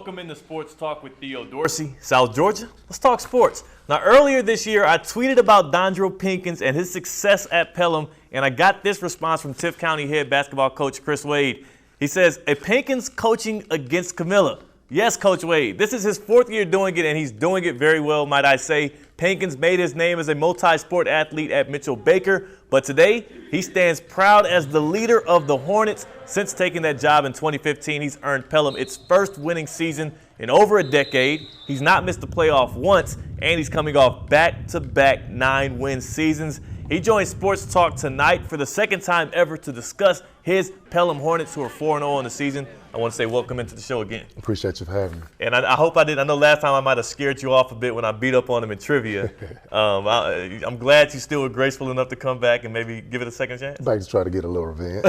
Welcome into Sports Talk with Theo Dorsey, South Georgia. Let's talk sports. Now, earlier this year, I tweeted about Dondrial Pinkins and his success at Pelham, and I got this response from Tift County head basketball coach Chris Wade. He says, "A Pinkins coaching against Camilla." Yes, Coach Wade. This is his fourth year doing it, and he's doing it very well, might I say. Pinkins made his name as a multi-sport athlete at Mitchell Baker, but today he stands proud as the leader of the Hornets. Since taking that job in 2015, he's earned Pelham its first winning season in over a decade. He's not missed the playoff once, and he's coming off back-to-back 9-win seasons. He joined Sports Talk tonight for the second time ever to discuss his Pelham Hornets, who are 4-0 in the season. I want to say welcome into the show again. Appreciate you for having me. And I hope I did. I know last time I might have scared you off a bit when I beat up on him in trivia. I'm glad you still were graceful enough to come back and maybe give it a second chance. Back to try to get a little revenge.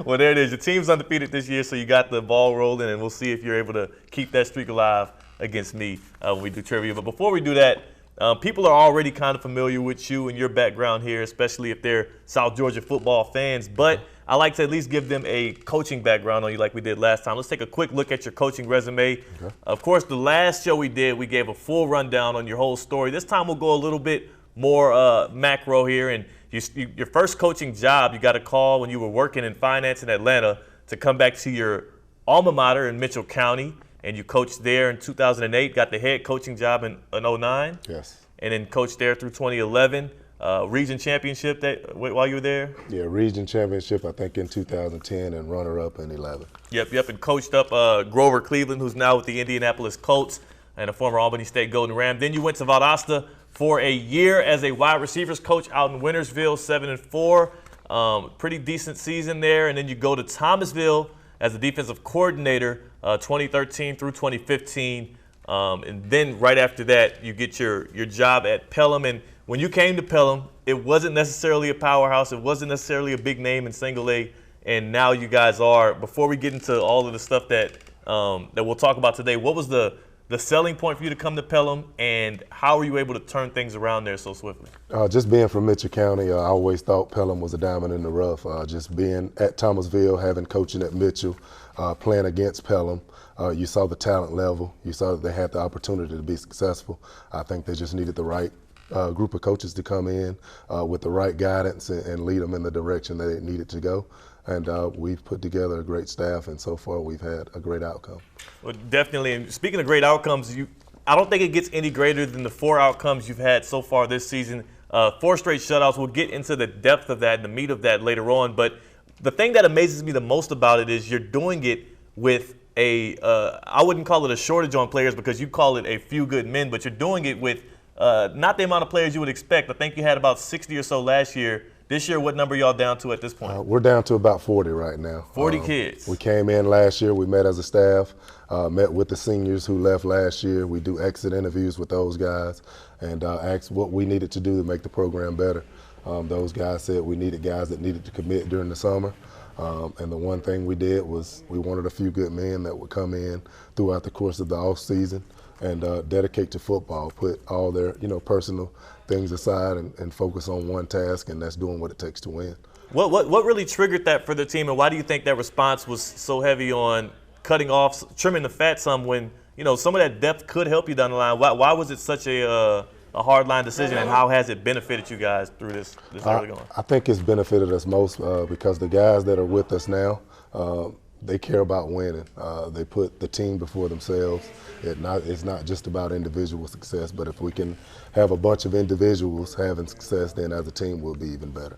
Well, there it is. Your team's undefeated this year, so you got the ball rolling, and we'll see if you're able to keep that streak alive against me when we do trivia. But before we do that, people are already kind of familiar with you and your background here, especially if they're South Georgia football fans. But I like to at least give them a coaching background on you like we did last time. Let's take a quick look at your coaching resume. Okay. Of course, the last show we did, we gave a full rundown on your whole story. This time we'll go a little bit more macro here. And your first coaching job, you got a call when you were working in finance in Atlanta to come back to your alma mater in Mitchell County. And you coached there in 2008, got the head coaching job in 2009. Yes. And then coached there through 2011. Region championship while you were there? Yeah, region championship, I think, in 2010 and runner-up in 11. Yep, and coached up Grover Cleveland, who's now with the Indianapolis Colts and a former Albany State Golden Ram. Then you went to Valdosta for a year as a wide receivers coach out in Wintersville, 7-4. Pretty decent season there. And then you go to Thomasville as a defensive coordinator, 2013 through 2015. And then right after that, you get your job at Pelham. And when you came to Pelham, it wasn't necessarily a powerhouse. It wasn't necessarily a big name in single A. And now you guys are. Before we get into all of the stuff that we'll talk about today, what was the selling point for you to come to Pelham, and how were you able to turn things around there so swiftly? Just being from Mitchell County, I always thought Pelham was a diamond in the rough. Just being at Thomasville, having coaching at Mitchell, playing against Pelham. You saw the talent level. You saw that they had the opportunity to be successful. I think they just needed the right group of coaches to come in with the right guidance and lead them in the direction that it needed to go. And we've put together a great staff, and so far we've had a great outcome. Well, definitely. And speaking of great outcomes, I don't think it gets any greater than the 4 outcomes you've had so far this season. 4 straight shutouts. We'll get into the depth of that and the meat of that later on. But the thing that amazes me the most about it is you're doing it with I wouldn't call it a shortage on players because you call it a few good men, but you're doing it with not the amount of players you would expect. I think you had about 60 or so last year. This year, what number y'all down to at this point? We're down to about 40 right now. 40 kids. We came in last year. We met as a staff, met with the seniors who left last year. We do exit interviews with those guys and asked what we needed to do to make the program better. Those guys said we needed guys that needed to commit during the summer. And the one thing we did was we wanted a few good men that would come in throughout the course of the off season and dedicate to football, put all their personal things aside and focus on one task, and that's doing what it takes to win. What really triggered that for the team, and why do you think that response was so heavy on cutting off, trimming the fat some when some of that depth could help you down the line? Why was it such a hard line decision, and how has it benefited you guys through this early on? I think it's benefited us most because the guys that are with us now, they care about winning. They put the team before themselves. It's not just about individual success, but if we can have a bunch of individuals having success, then as a team we'll be even better.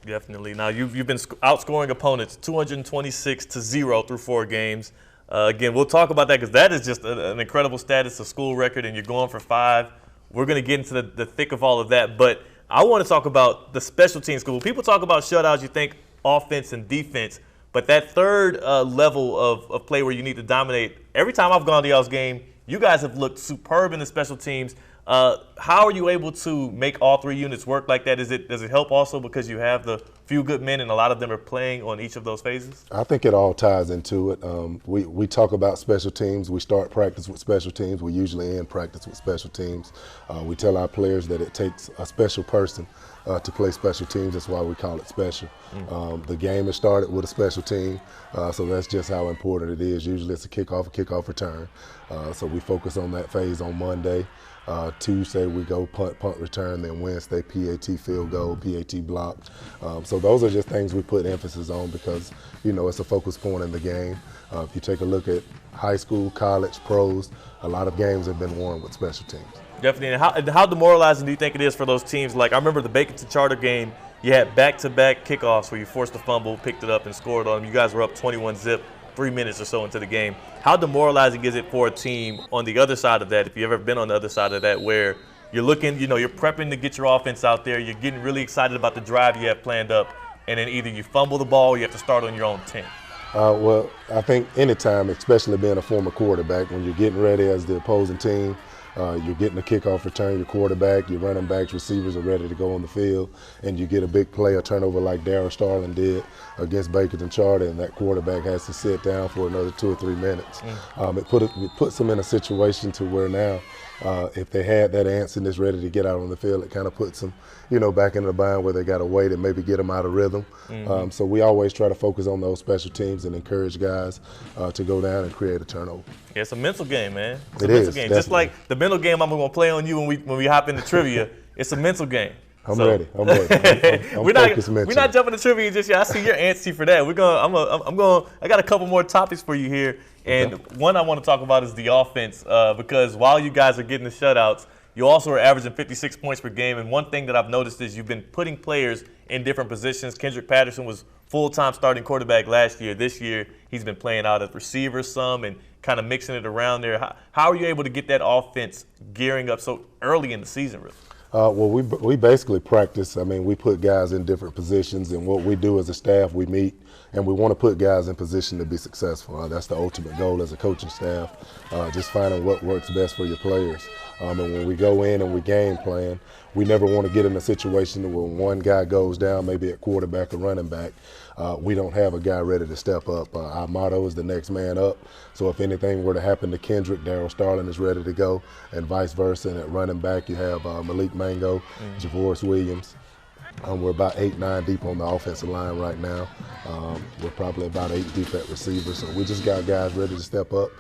Definitely. Now you've been outscoring opponents 226-0 through 4 games. Again, we'll talk about that because that is just an incredible stat. It's a school record, and you're going for 5. We're going to get into the thick of all of that, but I want to talk about the special teams. Because when people talk about shutouts, you think offense and defense. But that third level of play where you need to dominate, every time I've gone to y'all's game, you guys have looked superb in the special teams. How are you able to make all 3 units work like that? Does it help also because you have the few good men and a lot of them are playing on each of those phases? I think it all ties into it. We talk about special teams. We start practice with special teams. We usually end practice with special teams. We tell our players that it takes a special person to play special teams. That's why we call it special. The game is started with a special team, so that's just how important it is. Usually it's a kickoff return. So we focus on that phase on Monday. Tuesday we go punt return, then Wednesday PAT field goal, PAT block. So those are just things we put emphasis on because, you know, it's a focus point in the game. If you take a look at high school, college, pros, a lot of games have been won with special teams. Definitely. And how demoralizing do you think it is for those teams? Like, I remember the Baconton Charter game, you had back-to-back kickoffs where you forced a fumble, picked it up, and scored on them. You guys were up 21-zip 3 minutes or so into the game. How demoralizing is it for a team on the other side of that, if you've ever been on the other side of that, where you're looking, you know, you're prepping to get your offense out there, you're getting really excited about the drive you have planned up, and then either you fumble the ball or you have to start on your own 10? Well, I think anytime, especially being a former quarterback, when you're getting ready as the opposing team, you're getting a kickoff return, your quarterback, your running backs, receivers are ready to go on the field, and you get a big play, a turnover like Darryl Starling did against Baconton Charter, and that quarterback has to sit down for another 2 or 3 minutes. It puts them in a situation to where now, if they had that answer and is ready to get out on the field, it kind of puts them, you know, back into the bind where they got to wait and maybe get them out of rhythm. So we always try to focus on those special teams and encourage guys to go down and create a turnover. Yeah, it's a mental game, man. It's It a mental is, game. definitely. Just like the mental game I'm going to play on you when we hop into trivia, it's a mental game. I'm ready. I'm focused mentally. We're not jumping to trivia just yet. I see you're antsy for that. I got a couple more topics for you here, and one I want to talk about is the offense because while you guys are getting the shutouts, you also are averaging 56 points per game. And one thing that I've noticed is you've been putting players in different positions. Kendrick Patterson was full-time starting quarterback last year. This year, he's been playing out as receiver some and kind of mixing it around there. How are you able to get that offense gearing up so early in the season, really? Well, we basically practice. I mean, we put guys in different positions, and what we do as a staff, we meet, and we want to put guys in position to be successful. That's the ultimate goal as a coaching staff, just finding what works best for your players. And when we go in and we game plan, we never want to get in a situation where one guy goes down, maybe at quarterback or running back, we don't have a guy ready to step up. Our motto is the next man up. So if anything were to happen to Kendrick, Darryl Starling is ready to go, and vice versa. And at running back, you have Malik Mango, Javoris Williams. We're about 8-9 deep on the offensive line right now. We're probably about 8 deep at receiver. So we just got guys ready to step up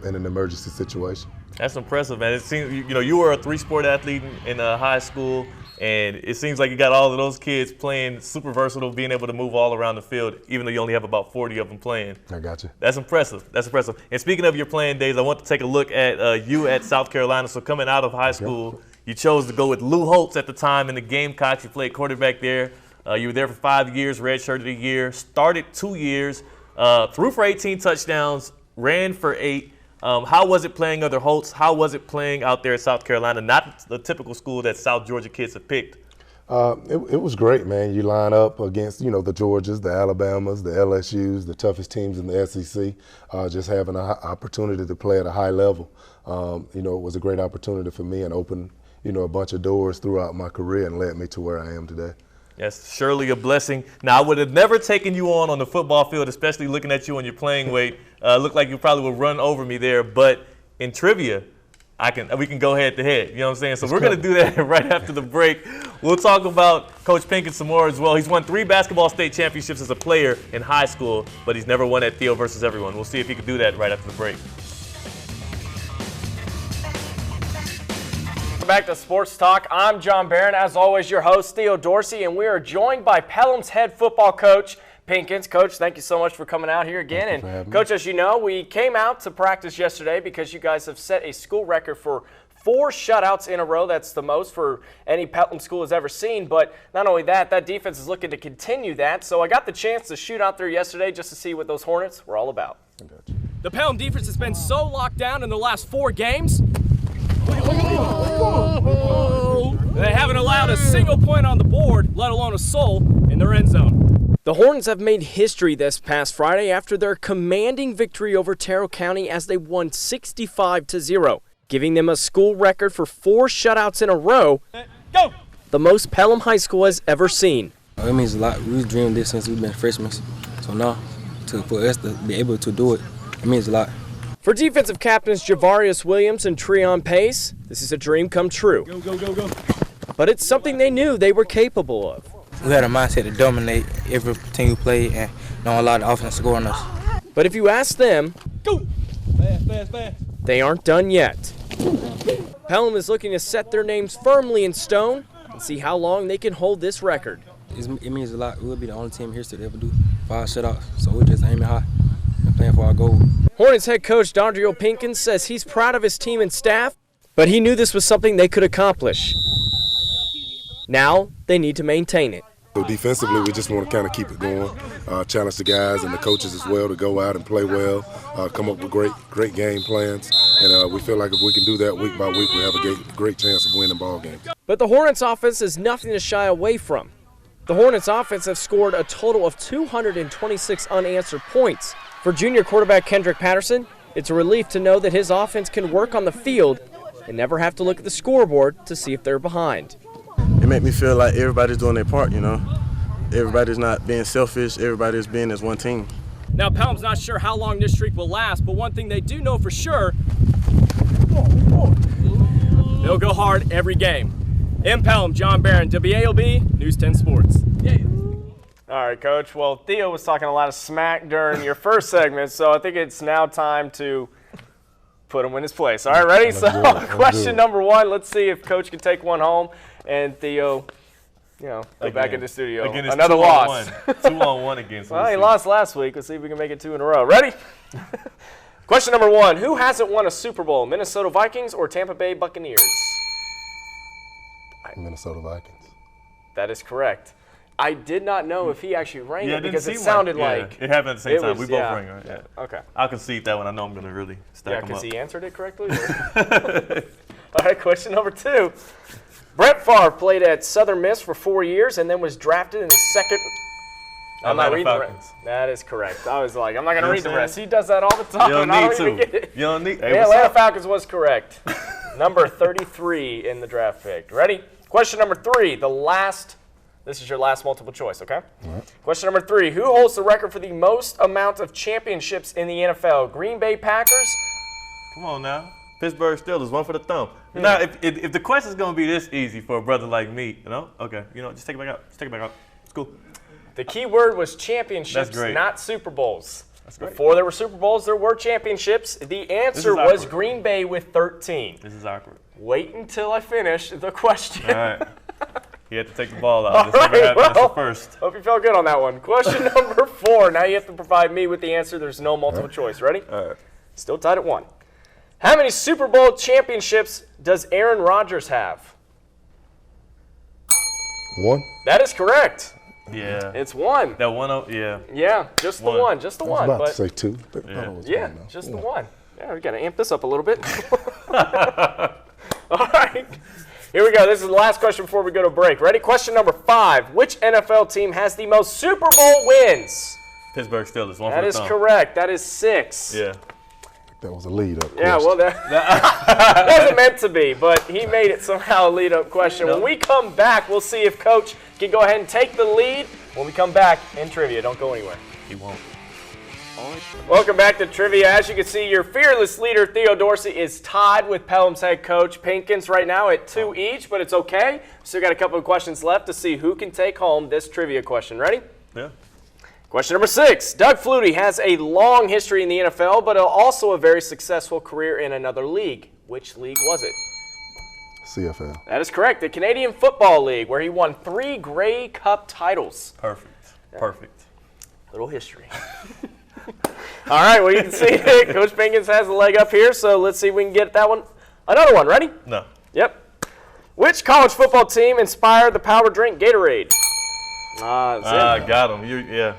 in an emergency situation. That's impressive, man. It seems you were a 3-sport athlete in high school, and it seems like you got all of those kids playing super versatile, being able to move all around the field, even though you only have about 40 of them playing. I got you. That's impressive. That's impressive. And speaking of your playing days, I want to take a look at you at South Carolina. So coming out of high school, you chose to go with Lou Holtz at the time in the Gamecocks. You played quarterback there. You were there for 5 years, redshirted a year, started 2 years, threw for 18 touchdowns, ran for 8. How was it playing under Holtz? How was it playing out there at South Carolina? Not the typical school that South Georgia kids have picked. It was great, man. You line up against, you know, the Georgias, the Alabamas, the LSUs, the toughest teams in the SEC, just having an opportunity to play at a high level. You know, it was a great opportunity for me and opened, you know, a bunch of doors throughout my career and led me to where I am today. Yes, surely a blessing. Now, I would have never taken you on the football field, especially looking at you on your playing weight. Looked like you probably would run over me there. But in trivia, we can go head to head. You know what I'm saying? So we're going to do that right after the break. We'll talk about Coach Pinkins some more as well. He's won 3 basketball state championships as a player in high school, but he's never won at Theo versus everyone. We'll see if he can do that right after the break. Back to Sports Talk. I'm John Barron, as always, your host, Theo Dorsey, and we are joined by Pelham's head football coach, Pinkins. Coach, thank you so much for coming out here again. And Coach, as you know, we came out to practice yesterday because you guys have set a school record for 4 shutouts in a row. That's the most for any Pelham school has ever seen. But not only that, that defense is looking to continue that. So I got the chance to shoot out there yesterday just to see what those Hornets were all about. The Pelham defense has been so locked down in the last 4 games. They haven't allowed a single point on the board, let alone a soul, in their end zone. The Hornets have made history this past Friday after their commanding victory over Terrell County as they won 65-0, giving them a school record for 4 shutouts in a row, Go! the most Pelham High School has ever seen. It means a lot. We've dreamed this since we've been freshmen. So now, for us to be able to do it, it means a lot. For defensive captains Javarius Williams and Treon Pace, this is a dream come true. Go, go, go, go. but it's something they knew they were capable of. We had a mindset to dominate every team we played and don't allow the offense to score on us. But if you ask them, Go! Fast. they aren't done yet. Pelham is looking to set their names firmly in stone and see how long they can hold this record. It means a lot. We'll be the only team here to ever do 5 shutouts, so we're just aiming high and playing for our goal. Hornets head coach Dondrial Pinkins says he's proud of his team and staff, but he knew this was something they could accomplish. Now they need to maintain it. So defensively, we just want to kind of keep it going, challenge the guys and the coaches as well to go out and play well, come up with great game plans, and we feel like if we can do that week by week, we have a great chance of winning ball games. But the Hornets offense is nothing to shy away from. The Hornets offense have scored a total of 226 unanswered points. For junior quarterback Kendrick Patterson, it's a relief to know that his offense can work on the field and never have to look at the scoreboard to see if they're behind. It made me feel like everybody's doing their part, you know. Everybody's not being selfish, everybody's being as one team. Now, Pelham's not sure how long this streak will last, but one thing they do know for sure, they'll go hard every game. In Pelham, John Barron, WALB, News 10 Sports. Yeah. All right, Coach. Well, Theo was talking a lot of smack during your first segment, so I think it's now time to put him in his place. All right, ready? So, question number 1. Let's see if Coach can take one home, and Theo, go back in the studio. Again, it's another loss. 2-on-1 against. Well, he lost last week. Let's see if we can make it 2 in a row. Ready? Question number 1. Who hasn't won a Super Bowl, Minnesota Vikings or Tampa Bay Buccaneers? Minnesota Vikings. That is correct. I did not know if he actually rang it because it seem sounded like it happened at the same time. We both rang, right? Yeah. Okay. I'll concede that one. I know I'm going to really stack them up. Because he answered it correctly? All right, question number 2. Brett Favre played at Southern Miss for 4 years and then was drafted in the second. I'm not reading the rest. That is correct. I was like, I'm not going to read the rest. He does that all the time. You don't I need don't even to. get it. You don't need. The Atlanta Falcons was correct. Number 33 in the draft pick. Ready? Question number 3. This is your last multiple choice, okay? All right. Question number 3. Who holds the record for the most amount of championships in the NFL? Green Bay Packers? Come on now. Pittsburgh Steelers, one for the thumb. Now, if the question's going to be this easy for a brother like me, okay, just take it back out. Just take it back out. It's cool. The key word was championships, not Super Bowls. That's great. Before there were Super Bowls, there were championships. The answer was Green Bay with 13. This is awkward. Wait until I finish the question. All right. You had to take the ball out. All right, That's the first. Hope you felt good on that one. Question number 4. Now you have to provide me with the answer. There's no multiple choice. Ready? All right. Still tied at 1. How many Super Bowl championships does Aaron Rodgers have? 1. That is correct. Yeah. It's 1. That one, yeah. Yeah, just the one. Just the I was one. about to say But 2. yeah, just the one. Yeah, we got to amp this up a little bit. All right. Here we go. This is the last question before we go to break. Ready? Question number 5. Which NFL team has the most Super Bowl wins? Pittsburgh Steelers, one That for the is thumb. correct. That is 6. Yeah. That was a lead-up Yeah, question. well, that wasn't meant to be, but he made it somehow a lead-up question. When we come back, we'll see if Coach can go ahead and take the lead. When we come back in trivia, don't go anywhere. He won't. Welcome back to Trivia. As you can see, your fearless leader, Theo Dorsey, is tied with Pelham's head coach, Pinkins, right now at 2 each, but it's okay. Still got a couple of questions left to see who can take home this trivia question. Ready? Yeah. Question number 6. Doug Flutie has a long history in the NFL, but also a very successful career in another league. Which league was it? CFL. That is correct. The Canadian Football League, where he won 3 Grey Cup titles. Perfect. Perfect. Little history. All right, well, you can see it. Coach Pinkins has the leg up here, so let's see if we can get that one. Another one. Ready? No. Yep. Which college football team inspired the power drink Gatorade? Got him. Yeah.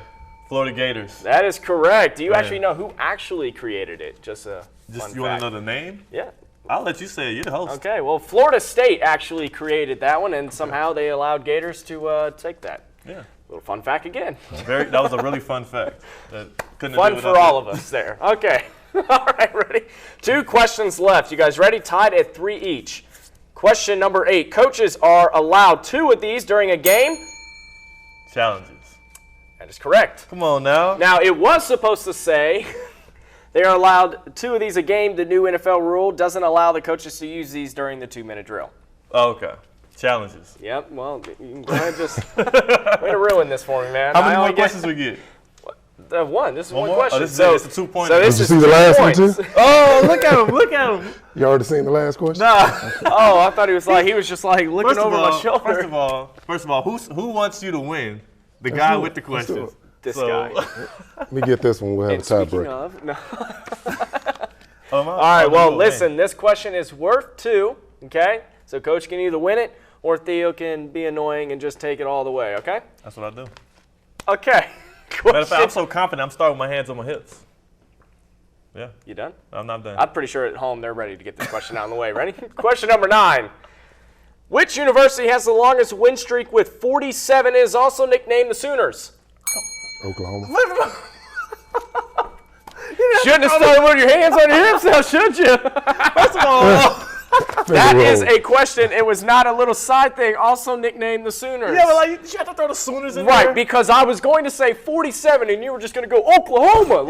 Florida Gators. That is correct. Do you actually know who actually created it? Just fun You want fact. to know the name? Yeah. I'll let you say it. You're the host. Okay, well, Florida State actually created that one, and somehow they allowed Gators to take that. Yeah. Little fun fact again. That was a really fun fact. Fun for all of us there. Okay. All right, ready? 2 questions left. You guys ready? Tied at 3 each. Question number 8. Coaches are allowed 2 of these during a game. Challenges. That is correct. Come on now. Now, it was supposed to say they are allowed 2 of these a game. The new NFL rule doesn't allow the coaches to use these during the 2-minute drill. Oh, okay. challenges. Yep. Well, you can go ahead and just way to ruin this for me, man. How many more questions we get? One. This is one more? question. Oh, this is a 2-point. So this Did you is see the 2 last one, points. too? Oh, look at him! Look at him! You already seen the last question? Oh, I thought he was just like looking over my shoulder. First of all, who wants you to win? The guy with the questions. This guy. Let me get this one. We'll have And a speaking tiebreaker. of, no. All right, well, listen, this question is worth 2, okay? So Coach can either win it or Theo can be annoying and just take it all the way, okay? That's what I do. Okay. Matter of fact, I'm so confident I'm starting with my hands on my hips. Yeah. You done? I'm not done. I'm pretty sure at home they're ready to get this question out of the way. Ready? Question number 9. Which university has the longest win streak with 47 and is also nicknamed the Sooners? Oklahoma. Shouldn't have started with your hands on your hips now, should you? First of all, That is a question. It was not a little side thing. Also nicknamed the Sooners. yeah, but like you have to throw the Sooners in Right, there. because I was going to say 47 and you were just going to go Oklahoma.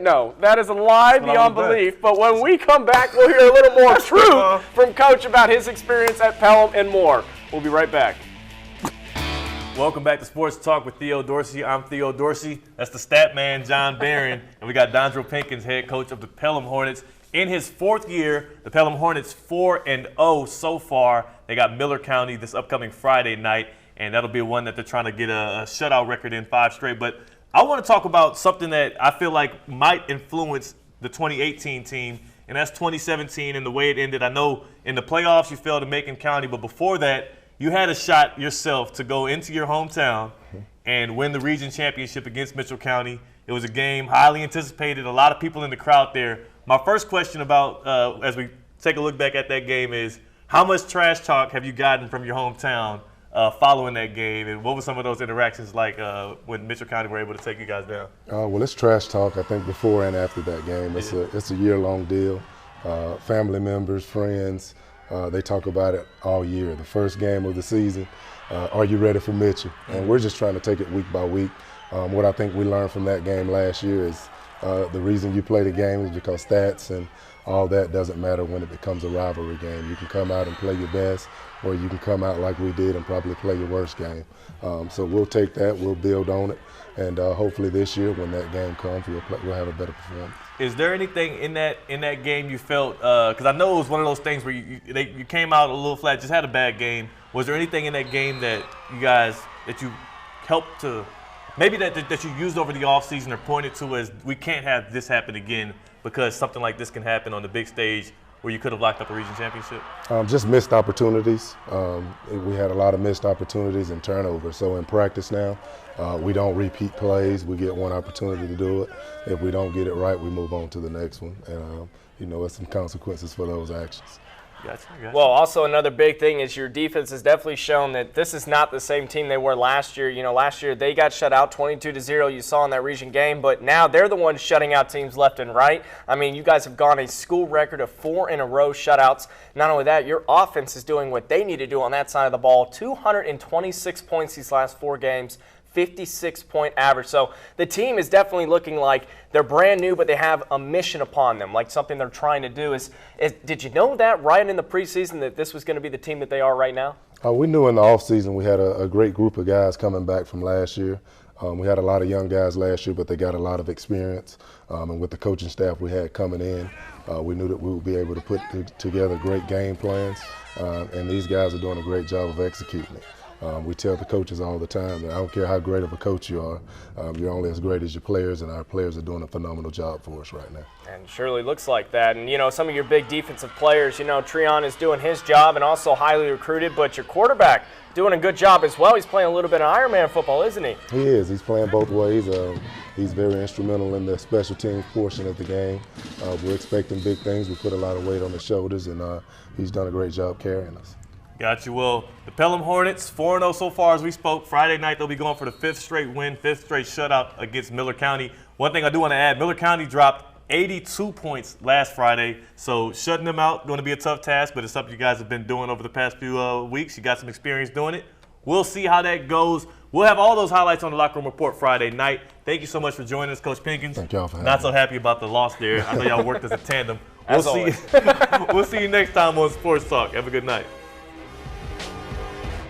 No, that is a lie beyond belief. But when we come back, we'll hear a little more truth from Coach about his experience at Pelham and more. We'll be right back. Welcome back to Sports Talk with Theo Dorsey. I'm Theo Dorsey. That's the stat man, John Barron. And we got Dondrial Pinkins, head coach of the Pelham Hornets. In his 4th year, the Pelham Hornets 4-0 so far. They got Miller County this upcoming Friday night, and that'll be one that they're trying to get a shutout record in 5 straight. But I want to talk about something that I feel like might influence the 2018 team, and that's 2017 and the way it ended. I know in the playoffs you failed to Macon County, but before that, you had a shot yourself to go into your hometown and win the region championship against Mitchell County. It was a game highly anticipated, a lot of people in the crowd there. My first question about, as we take a look back at that game is, how much trash talk have you gotten from your hometown following that game, and what were some of those interactions like when Mitchell County were able to take you guys down? Well, it's trash talk, I think, before and after that game. It's a year-long deal. Family members, friends, they talk about it all year. The first game of the season, are you ready for Mitchell? And we're just trying to take it week by week. What I think we learned from that game last year is the reason you play the game is because stats and all that doesn't matter when it becomes a rivalry game. You can come out and play your best, or you can come out like we did and probably play your worst game. So we'll take that, we'll build on it, and hopefully this year when that game comes, we'll have a better performance. Is there anything in that game you felt, because I know it was one of those things where you came out a little flat, just had a bad game. Was there anything in that game that you guys, that you helped to, maybe that you used over the offseason or pointed to as, we can't have this happen again because something like this can happen on the big stage where you could have locked up a region championship? Just missed opportunities. We had a lot of missed opportunities and turnovers. So in practice now, we don't repeat plays. We get one opportunity to do it. If we don't get it right, we move on to the next one. And, there's some consequences for those actions. Gotcha. Well, also another big thing is your defense has definitely shown that this is not the same team they were last year. Last year they got shut out 22-0. You saw in that region game, but now they're the ones shutting out teams left and right. I mean, you guys have gone a school record of 4 in a row shutouts. Not only that, your offense is doing what they need to do on that side of the ball. 226 points these last 4 games. 56-point average. So the team is definitely looking like they're brand new, but they have a mission upon them, like something they're trying to do. Did you know that right in the preseason that this was going to be the team that they are right now? We knew in the offseason we had a great group of guys coming back from last year. We had a lot of young guys last year, but they got a lot of experience. And with the coaching staff we had coming in, we knew that we would be able to put together great game plans. And these guys are doing a great job of executing it. We tell the coaches all the time that I don't care how great of a coach you are, you're only as great as your players, and our players are doing a phenomenal job for us right now. And surely looks like that. And, some of your big defensive players, Treon is doing his job and also highly recruited, but your quarterback doing a good job as well. He's playing a little bit of Ironman football, isn't he? He is. He's playing both ways. He's very instrumental in the special teams portion of the game. We're expecting big things. We put a lot of weight on his shoulders, and he's done a great job carrying us. Got you. Well, the Pelham Hornets, 4-0 so far as we spoke. Friday night, they'll be going for the 5th straight win, 5th straight shutout against Miller County. One thing I do want to add, Miller County dropped 82 points last Friday, so shutting them out going to be a tough task, but it's something you guys have been doing over the past few weeks. You got some experience doing it. We'll see how that goes. We'll have all those highlights on the Locker Room Report Friday night. Thank you so much for joining us, Coach Pinkins. Thank y'all for having me. Not so happy about the loss there. I know y'all worked as a tandem. As always. We'll see you next time on Sports Talk. Have a good night.